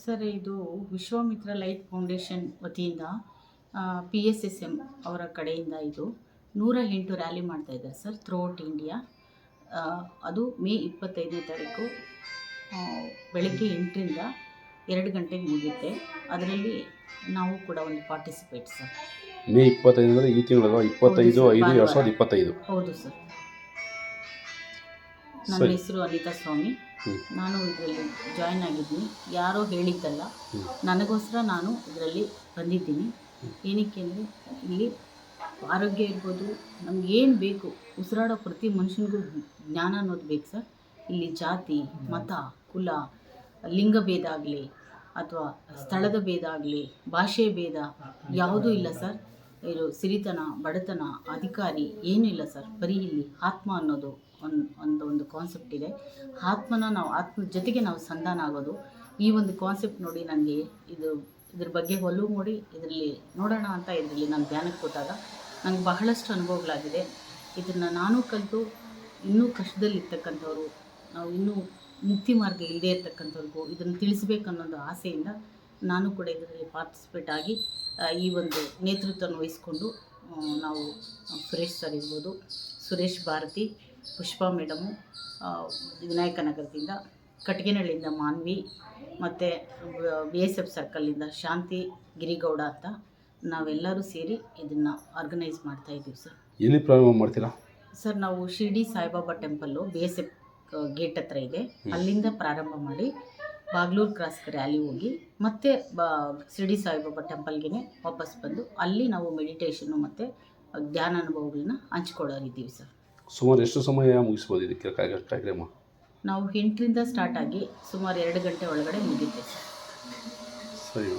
Sir, ಇದು Vishwamitra light foundation ವತಿಯಿಂದ PSSM ಅವರ ಕಡೆಯಿಂದ ಇದು 108 ರ್ಯಾಲಿ ಮಾಡ್ತಾ ಇದ್ದಾರೆ ಸರ್, ಥ್ರೂಔಟ್ ಇಂಡಿಯಾ. ಅದು ಮೇ 25ನೇ ತಾರೀಕು ಬೆಳಗ್ಗೆ 8ರಿಂದ 2 ಗಂಟೆಗೆ ಮುಗಿಯುತ್ತೆ. ಅದರಲ್ಲಿ ನಾವು ಕೂಡ ಒಂದು ಪಾರ್ಟಿಸಿಪೇಟ್ ಸರ್. ಮೇ 25 ಅಂದರೆ ಈ ತಿಂಗಳು 25/5/2025. ಹೌದು ಸರ್. ನನ್ನ ಹೆಸರು ಅನಿತಾ ಸ್ವಾಮಿ. ನಾನು ಇದರಲ್ಲಿ ಜಾಯ್ನ್ ಆಗಿದ್ದೀನಿ. ಯಾರೋ ಹೇಳಿದ್ದಲ್ಲ, ನನಗೋಸ್ಕರ ನಾನು ಇದರಲ್ಲಿ ಬಂದಿದ್ದೀನಿ. ಏನಕ್ಕೆ ಅಂದರೆ ಇಲ್ಲಿ ಆರೋಗ್ಯ ಇರ್ಬೋದು, ನಮಗೇನು ಬೇಕು, ಉಸಿರಾಡೋ ಪ್ರತಿ ಮನುಷ್ಯನಿಗೂ ಜ್ಞಾನ ಅನ್ನೋದು ಬೇಕು ಸರ್. ಇಲ್ಲಿ ಜಾತಿ, ಮತ, ಕುಲ, ಲಿಂಗಭೇದ ಆಗಲಿ ಅಥವಾ ಸ್ಥಳದ ಭೇದ ಆಗಲಿ, ಭಾಷೆ ಭೇದ ಯಾವುದೂ ಇಲ್ಲ ಸರ್. ಇದು ಸಿರಿತನ, ಬಡತನ, ಅಧಿಕಾರಿ ಏನೂ ಇಲ್ಲ ಸರ್. ಬರೀ ಇಲ್ಲಿ ಆತ್ಮ ಅನ್ನೋದು ಒಂದು ಕಾನ್ಸೆಪ್ಟ್ ಇದೆ. ಆತ್ಮದ ಜೊತೆಗೆ ನಾವು ಸಂಧಾನ ಆಗೋದು. ಈ ಒಂದು ಕಾನ್ಸೆಪ್ಟ್ ನೋಡಿ ನನಗೆ ಇದ್ರ ಬಗ್ಗೆ ಒಲವು ಮೂಡಿ ಇದರಲ್ಲಿ ನೋಡೋಣ ಅಂತ ಇದರಲ್ಲಿ ನಾನು ಧ್ಯಾನಕ್ಕೆ ಕೂತಾಗ ನನಗೆ ಬಹಳಷ್ಟು ಅನುಭವಗಳಾಗಿದೆ. ಇದನ್ನು ನಾನು ಕಲಿತು ಇನ್ನೂ ಕಷ್ಟದಲ್ಲಿರ್ತಕ್ಕಂಥವ್ರು, ನಾವು ಇನ್ನೂ ಮುಕ್ತಿ ಮಾರ್ಗ ಇಲ್ಲದೇ ಇರ್ತಕ್ಕಂಥವ್ರಿಗೂ ಇದನ್ನು ತಿಳಿಸ್ಬೇಕನ್ನೋದು ಆಸೆಯಿಂದ ನಾನು ಕೂಡ ಇದರಲ್ಲಿ ಪಾರ್ಟಿಸಿಪೇಟ್ ಆಗಿ ಈ ಒಂದು ನೇತೃತ್ವವನ್ನು ವಹಿಸ್ಕೊಂಡು ನಾವು ಸುರೇಶ್ ಸರ್ ಇರ್ಬೋದು, ಸುರೇಶ್ ಭಾರತಿ, ಪುಷ್ಪಾ ಮೇಡಮು, ವಿನಾಯಕನಗರದಿಂದ, ಕಟ್ಗೆನಹಳ್ಳಿಯಿಂದ ಮಾನ್ವಿ, ಮತ್ತು BSF ಸರ್ಕಲಿಂದ ಶಾಂತಿ ಗಿರಿಗೌಡ ಅಂತ ನಾವೆಲ್ಲರೂ ಸೇರಿ ಇದನ್ನು ಆರ್ಗನೈಸ್ ಮಾಡ್ತಾಯಿದ್ದೀವಿ ಸರ್. ಎಲ್ಲಿ ಪ್ರಾರಂಭ ಮಾಡ್ತೀರಾ ಸರ್? ನಾವು Shirdi Saibaba temple BSF gate ಹತ್ರ ಇದೆ, ಅಲ್ಲಿಂದ ಪ್ರಾರಂಭ ಮಾಡಿ ಬಾಗ್ಲೂರು ಕ್ರಾಸ್ಗೆ ರ್ಯಾಲಿ ಹೋಗಿ ಮತ್ತೆ ಶಿರ್ಡಿ ಸಾಯಿಬಾಬಾ ಟೆಂಪಲ್ಗೆ ವಾಪಸ್ ಬಂದು ಅಲ್ಲಿ ನಾವು ಮೆಡಿಟೇಷನ್ನು ಮತ್ತು ಧ್ಯಾನ ಅನುಭವಗಳನ್ನ ಹಂಚ್ಕೊಳ್ಳೋರಿದ್ದೀವಿ ಸರ್. ಸುಮಾರು ಎಷ್ಟು ಸಮಯ ಮುಗಿಸ್ಬೋದು ಇದಕ್ಕೆ ಕಾರ್ಯಕ್ರಮ? ನಾವು 8ರಿಂದ ಸ್ಟಾರ್ಟ್ ಆಗಿ ಸುಮಾರು 2 ಗಂಟೆ ಒಳಗಡೆ ಮುಗಿಯುತ್ತೆ ಸರ್. ಸರಿ.